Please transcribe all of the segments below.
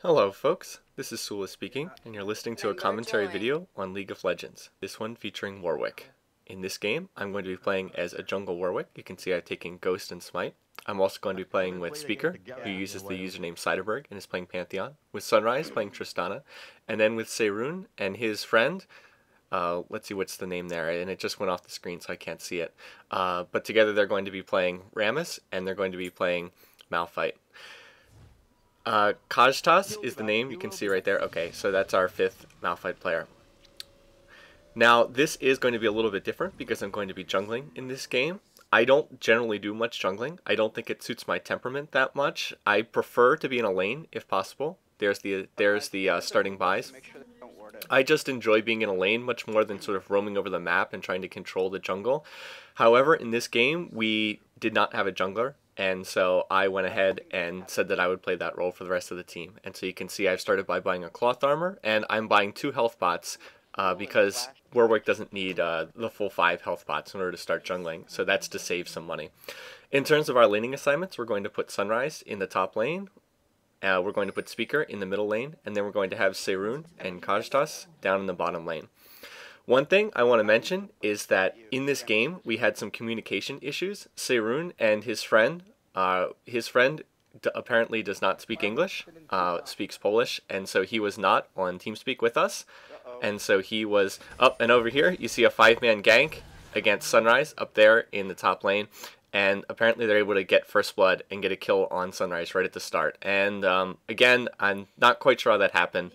Hello folks, this is Sula speaking, and you're listening to a commentary video on League of Legends, this one featuring Warwick. In this game, I'm going to be playing as a jungle Warwick. You can see I've taken Ghost and Smite. I'm also going to be playing with Speaker, who uses the username Ciderberg and is playing Pantheon, with Sunrise playing Tristana, and then with Seirun and his friend, let's see what's the name there, and it just went off the screen so I can't see it. But together they're going to be playing Rammus, and they're going to be playing Malphite. Kajtas is the name, you can see right there. Okay, so that's our fifth Malphite player. Now, this is going to be a little bit different because I'm going to be jungling in this game. I don't generally do much jungling. I don't think it suits my temperament that much. I prefer to be in a lane if possible. There's the starting buys. I just enjoy being in a lane much more than sort of roaming over the map and trying to control the jungle. However, in this game, we did not have a jungler. And so I went ahead and said that I would play that role for the rest of the team. And so you can see I've started by buying a cloth armor, and I'm buying 2 health pots because Warwick doesn't need the full 5 health pots in order to start jungling. So that's to save some money. In terms of our laning assignments, we're going to put Sunrise in the top lane. We're going to put Speaker in the middle lane, and then we're going to have Seirun and Kajtas down in the bottom lane. One thing I want to mention is that in this game we had some communication issues. Seirun and his friend apparently does not speak English, speaks Polish, and so he was not on TeamSpeak with us. And so he was up, and over here you see a 5-man gank against Sunrise up there in the top lane. And apparently they're able to get first blood and get a kill on Sunrise right at the start. And again, I'm not quite sure how that happened.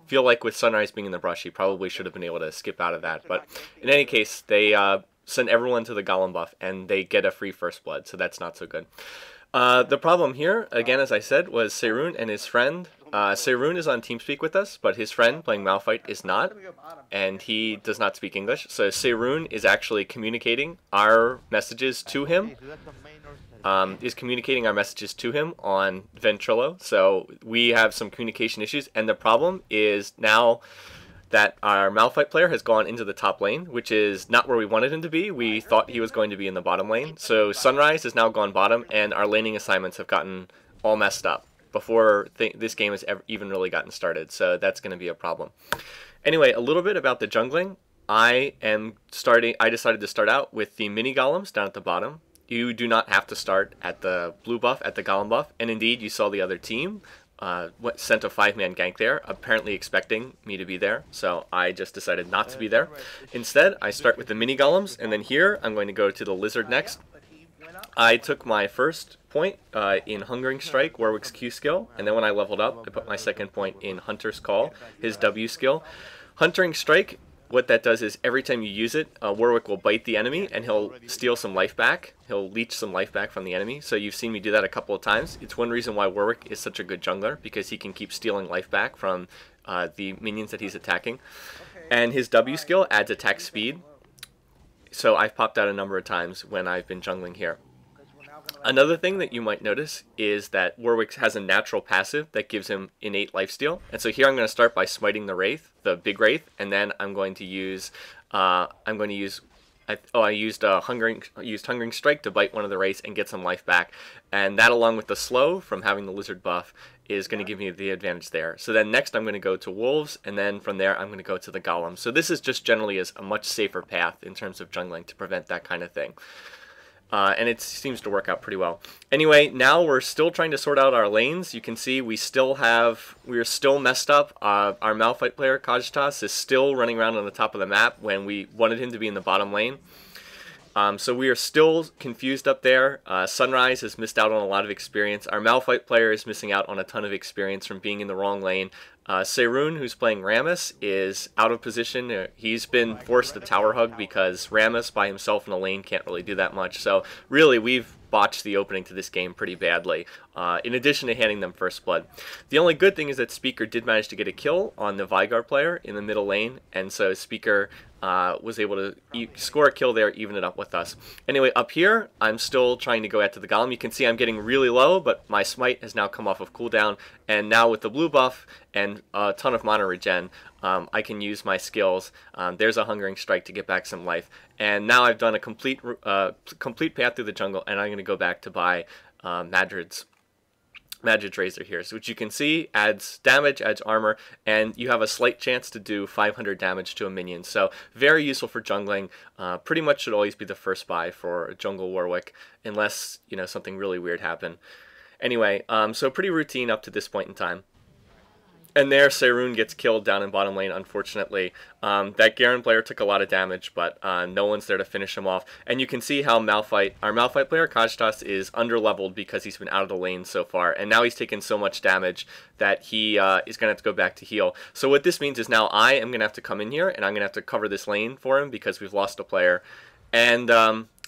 Feel like with Sunrise being in the brush, he probably should have been able to skip out of that. But in any case, they send everyone to the Golem buff, and they get a free first blood, so that's not so good. The problem here, again, as I said, was Seirun and his friend. Seirun is on TeamSpeak with us, but his friend playing Malphite is not, and he does not speak English. So Seirun is actually communicating our messages to him. On Ventrilo, so we have some communication issues, and the problem is now that our Malphite player has gone into the top lane, which is not where we wanted him to be. We thought he was going to be in the bottom lane, so Sunrise has now gone bottom, and our laning assignments have gotten all messed up before this game has even really gotten started, so that's going to be a problem. Anyway, a little bit about the jungling. I decided to start out with the mini golems down at the bottom. You do not have to start at the blue buff, at the Golem buff, and indeed you saw the other team sent a 5-man gank there, apparently expecting me to be there, so I just decided not to be there. Instead, I start with the mini golems, and then here I'm going to go to the lizard next. I took my first point in Hungering Strike, Warwick's Q skill, and then when I leveled up, I put my second point in Hunter's Call, his W skill. Hungering Strike, what that does is every time you use it, Warwick will bite the enemy and he'll steal some life back. He'll leech some life back from the enemy. So you've seen me do that a couple of times. It's one reason why Warwick is such a good jungler, because he can keep stealing life back from the minions that he's attacking. And his W skill adds attack speed. So I've popped out a number of times when I've been jungling here. Another thing that you might notice is that Warwick has a natural passive that gives him innate lifesteal. And so here I'm going to start by smiting the Wraith, the big Wraith, and then I'm going to use, I used Hungering Strike to bite one of the Wraiths and get some life back. And that, along with the slow from having the Lizard buff, is going to give me the advantage there. So then next I'm going to go to Wolves, and then from there I'm going to go to the Golem. So this is just generally a much safer path in terms of jungling to prevent that kind of thing. And it seems to work out pretty well. Anyway, now we're still trying to sort out our lanes. You can see we're still messed up. Our Malphite player, Kajtas, is still running around on the top of the map when we wanted him to be in the bottom lane. So we are still confused up there. Sunrise has missed out on a lot of experience. Our Malphite player is missing out on a ton of experience from being in the wrong lane. Seirun, who's playing Rammus, is out of position. He's been forced to tower hug because Rammus by himself in a lane can't really do that much. So really, we've botched the opening to this game pretty badly, in addition to handing them first blood. The only good thing is that Speaker did manage to get a kill on the Veigar player in the middle lane, and so Speaker was able to score a kill there, even it up with us. Anyway, up here, I'm still trying to go after the Golem. You can see I'm getting really low, but my Smite has now come off of cooldown, and now with the blue buff and a ton of mana regen, I can use my skills. There's a Hungering Strike to get back some life, and now I've done a complete path through the jungle, and I'm going to go back to buy Madrids. Magic Razor here, so which you can see adds damage, adds armor, and you have a slight chance to do 500 damage to a minion. So very useful for jungling. Pretty much should always be the first buy for jungle Warwick, unless something really weird happened. Anyway, so pretty routine up to this point in time. And there, Seirun gets killed down in bottom lane, unfortunately. That Garen player took a lot of damage, but no one's there to finish him off. And you can see how our Malphite player, Kajtas, is under-leveled because he's been out of the lane so far. And now he's taken so much damage that he is going to have to go back to heal. So what this means is now I am going to have to come in here, and I'm going to have to cover this lane for him because we've lost a player. And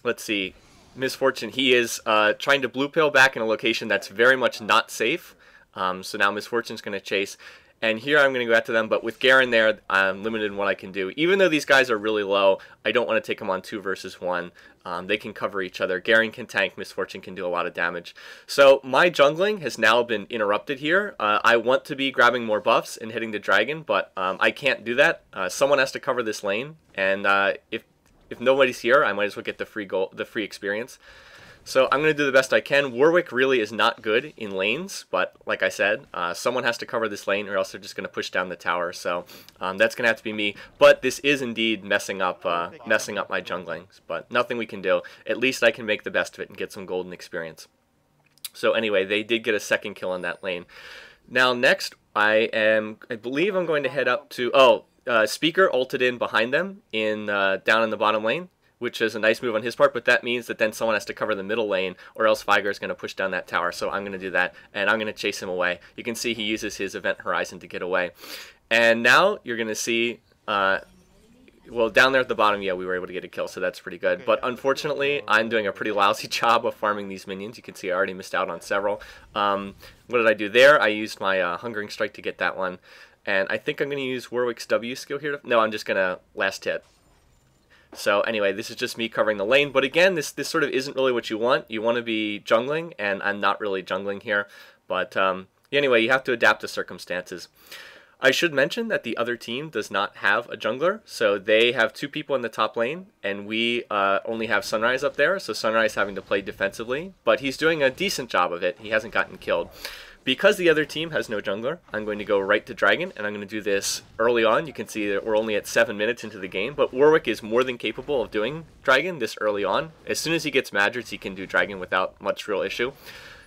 let's see. Misfortune, he is trying to blue pill back in a location that's very much not safe. So now Misfortune's going to chase. And here I'm going to go after them, but with Garen there, I'm limited in what I can do. Even though these guys are really low, I don't want to take them on 2 versus 1. They can cover each other. Garen can tank, Misfortune can do a lot of damage. So my jungling has now been interrupted here. I want to be grabbing more buffs and hitting the dragon, but I can't do that. Someone has to cover this lane, and if nobody's here, I might as well get the free experience. So I'm going to do the best I can. Warwick really is not good in lanes, but like I said, someone has to cover this lane or else they're just going to push down the tower. So that's going to have to be me. But this is indeed messing up my jungling. But nothing we can do. At least I can make the best of it and get some golden experience. So anyway, they did get a second kill on that lane. Now next, I believe I'm going to head up to... Speaker ulted in behind them down in the bottom lane, which is a nice move on his part, but that means that then someone has to cover the middle lane, or else Viger is going to push down that tower, so I'm going to do that, and I'm going to chase him away. You can see he uses his Event Horizon to get away. And now you're going to see, well, down there at the bottom, yeah, we were able to get a kill, so that's pretty good. But unfortunately, I'm doing a pretty lousy job of farming these minions. You can see I already missed out on several. What did I do there? I used my Hungering Strike to get that one. And I think I'm going to use Warwick's W skill here. No, I'm just going to last hit. So anyway, this is just me covering the lane. But again, this sort of isn't really what you want. You want to be jungling, and I'm not really jungling here. But anyway, you have to adapt to circumstances. I should mention that the other team does not have a jungler. So they have 2 people in the top lane, and we only have Sunrise up there. So Sunrise having to play defensively. But he's doing a decent job of it. He hasn't gotten killed. Because the other team has no jungler, I'm going to go right to Dragon, and I'm going to do this early on. You can see that we're only at 7 minutes into the game, but Warwick is more than capable of doing Dragon this early on. As soon as he gets Magics, he can do Dragon without much real issue.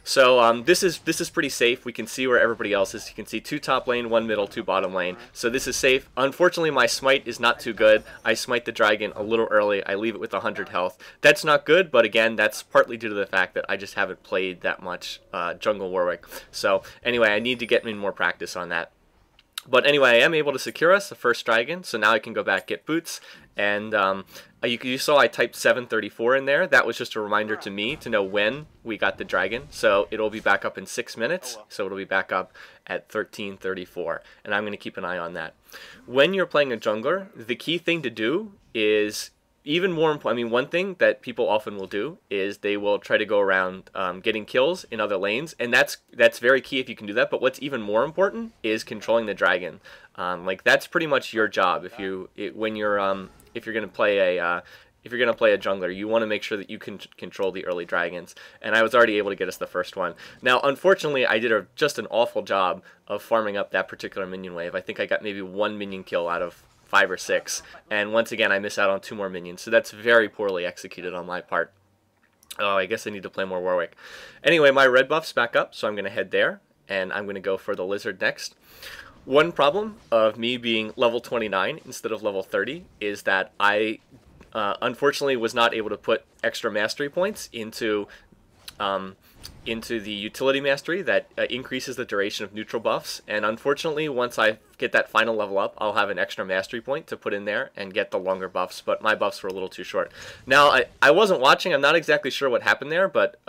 So this is pretty safe. We can see where everybody else is. You can see 2 top lane, 1 middle, 2 bottom lane. So this is safe. Unfortunately, my smite is not too good. I smite the dragon a little early. I leave it with 100 health. That's not good, but again, that's partly due to the fact that I just haven't played that much jungle Warwick. So anyway, I need to get in more practice on that. But anyway, I am able to secure us the first dragon, so now I can go back, get boots, and you saw I typed 7:34 in there. That was just a reminder to me to know when we got the dragon. So it'll be back up in 6 minutes, so it'll be back up at 13:34, and I'm going to keep an eye on that. When you're playing a jungler, the key thing to do is... Even more important, I mean, one thing that people often will do is they will try to go around getting kills in other lanes, and that's very key if you can do that. But what's even more important is controlling the dragon. Like that's pretty much your job. If you're gonna play a jungler, you want to make sure that you can control the early dragons. And I was already able to get us the first one. Now, unfortunately, I did just an awful job of farming up that particular minion wave. I think I got maybe 1 minion kill out of 5 or 6, and once again I miss out on 2 more minions, so that's very poorly executed on my part. Oh, I guess I need to play more Warwick. Anyway, my red buff's back up, so I'm going to head there, and I'm going to go for the lizard next. One problem of me being level 29 instead of level 30 is that I unfortunately was not able to put extra mastery points into the utility mastery that increases the duration of neutral buffs, and unfortunately once I get that final level up, I'll have an extra mastery point to put in there and get the longer buffs, but my buffs were a little too short. Now, I wasn't watching, I'm not exactly sure what happened there, but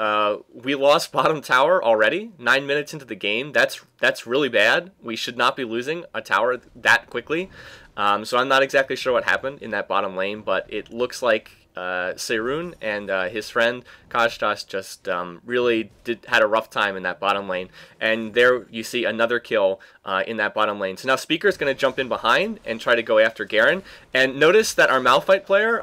we lost bottom tower already, 9 minutes into the game. That's really bad. We should not be losing a tower that quickly. So I'm not exactly sure what happened in that bottom lane, but it looks like Seirun and his friend Kajtas just really had a rough time in that bottom lane, and there you see another kill in that bottom lane. So now Speaker's going to jump in behind and try to go after Garen, and notice that our Malphite player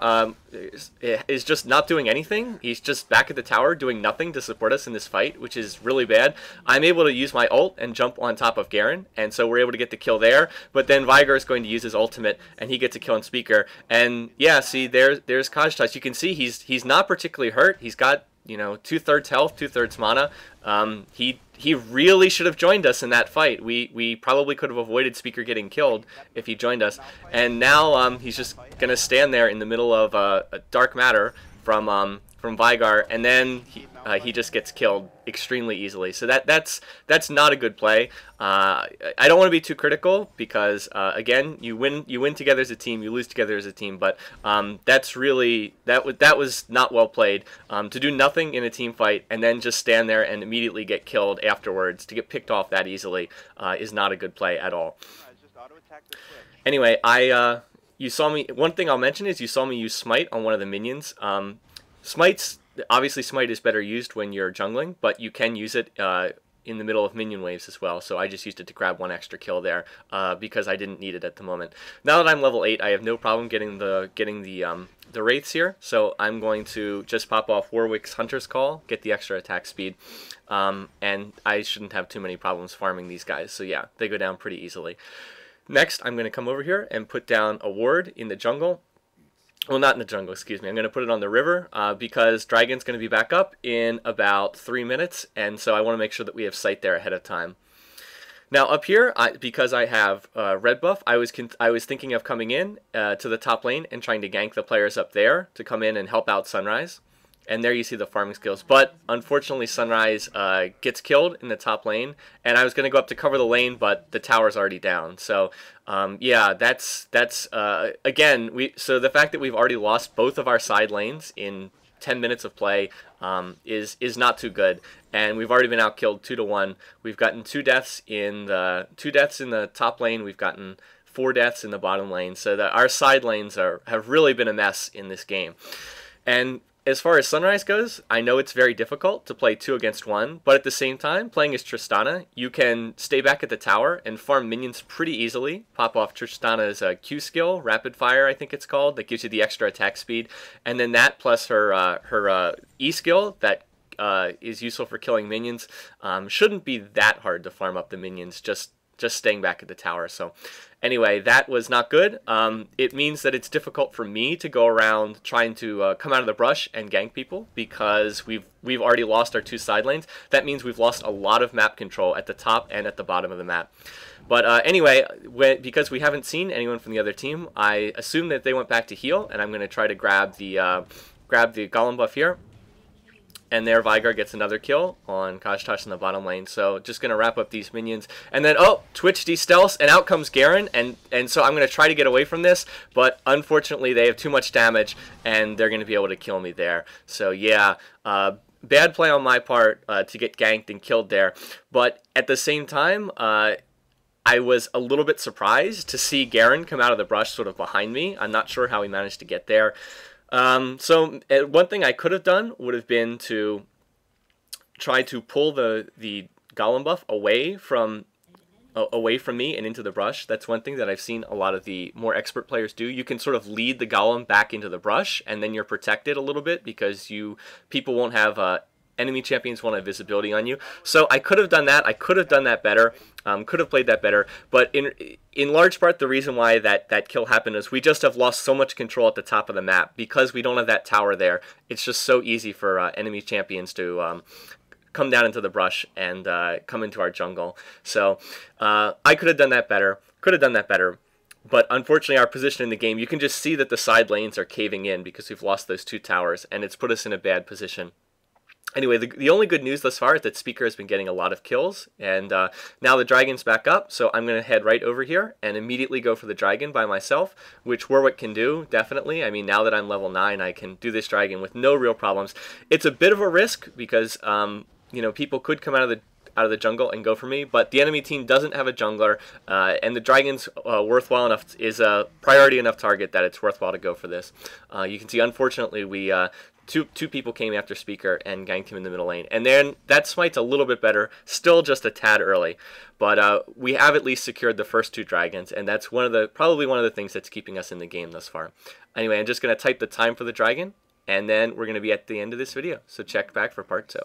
is just not doing anything. He's just back at the tower doing nothing to support us in this fight, which is really bad. I'm able to use my ult and jump on top of Garen, and so we're able to get the kill there. But then Veigar is going to use his ultimate, and he gets a kill on Speaker. And yeah, see, there's Kaj'Tosh. You can see he's not particularly hurt. He's got, you know, 2/3 health, 2/3 mana. He really should have joined us in that fight. We probably could have avoided Speaker getting killed if he joined us. And now he's just gonna stand there in the middle of a dark matter from Veigar, and then he just gets killed extremely easily. So that's not a good play. I don't want to be too critical because again, you win together as a team, you lose together as a team. But that was not well played. To do nothing in a team fight and then just stand there and immediately get killed afterwards, to get picked off that easily, is not a good play at all. Anyway, you saw me. One thing I'll mention is you saw me use Smite on one of the minions. Obviously Smite is better used when you're jungling, but you can use it in the middle of minion waves as well. So I just used it to grab one extra kill there because I didn't need it at the moment. Now that I'm level 8, I have no problem getting the wraiths here. So I'm going to just pop off Warwick's Hunter's Call, get the extra attack speed, and I shouldn't have too many problems farming these guys. So yeah, they go down pretty easily. Next, I'm going to come over here and put down a ward in the jungle. Well, not in the jungle, excuse me. I'm going to put it on the river because Dragon's going to be back up in about 3 minutes, and so I want to make sure that we have sight there ahead of time. Now up here, because I have red buff, I was thinking of coming in to the top lane and trying to gank the players up there to come in and help out Sunrise. And there you see the farming skills. But unfortunately, Sunrise gets killed in the top lane. And I was going to go up to cover the lane, but the tower's already down. So yeah, that's again, so the fact that we've already lost both of our side lanes in 10 minutes of play is not too good. And we've already been outkilled 2-1. We've gotten 2 deaths in the top lane. We've gotten 4 deaths in the bottom lane. So that our side lanes have really been a mess in this game. And as far as Sunrise goes, I know it's very difficult to play 2 against 1, but at the same time, playing as Tristana, you can stay back at the tower and farm minions pretty easily. Pop off Tristana's Q skill, Rapid Fire I think it's called, that gives you the extra attack speed, and then that plus her E skill that is useful for killing minions shouldn't be that hard to farm up the minions, just staying back at the tower. So anyway, that was not good. It means that it's difficult for me to go around trying to come out of the brush and gank people because we've already lost our 2 side lanes. That means we've lost a lot of map control at the top and at the bottom of the map. But anyway, because we haven't seen anyone from the other team, I assume that they went back to heal, and I'm going to try to grab the Golem buff here. And there Veigar gets another kill on Kaj'Tosh in the bottom lane. So just going to wrap up these minions. And then, oh, Twitch de-stealths, and out comes Garen. And so I'm going to try to get away from this. But unfortunately, they have too much damage, and they're going to be able to kill me there. So yeah, bad play on my part to get ganked and killed there. But at the same time, I was a little bit surprised to see Garen come out of the brush sort of behind me. I'm not sure how he managed to get there. So one thing I could have done would have been to try to pull the Golem buff away from me and into the brush. That's one thing that I've seen a lot of the more expert players do. You can sort of lead the Golem back into the brush, and then you're protected a little bit because people won't have enemy champions won't have visibility on you. So I could have done that. I could have done that better. Could have played that better. But in large part, the reason why that kill happened is we just have lost so much control at the top of the map because we don't have that tower there. It's just so easy for enemy champions to come down into the brush and come into our jungle. So I could have done that better. But unfortunately, our position in the game, you can just see that the side lanes are caving in because we've lost those 2 towers, and it's put us in a bad position. Anyway, the only good news thus far is that Speaker has been getting a lot of kills, and now the Dragon's back up, so I'm going to head right over here and immediately go for the Dragon by myself, which Warwick can do, definitely. I mean, now that I'm level 9, I can do this Dragon with no real problems. It's a bit of a risk because, you know, people could come out of the jungle and go for me, but the enemy team doesn't have a jungler, and the Dragon's worthwhile enough, is a priority enough target that it's worthwhile to go for this. You can see, unfortunately, two people came after Speaker and ganked him in the middle lane. And then that smite's a little bit better, still just a tad early. But we have at least secured the first 2 dragons, and that's probably one of the things that's keeping us in the game thus far. Anyway, I'm just going to type the time for the dragon, and then we're going to be at the end of this video. So check back for part 2.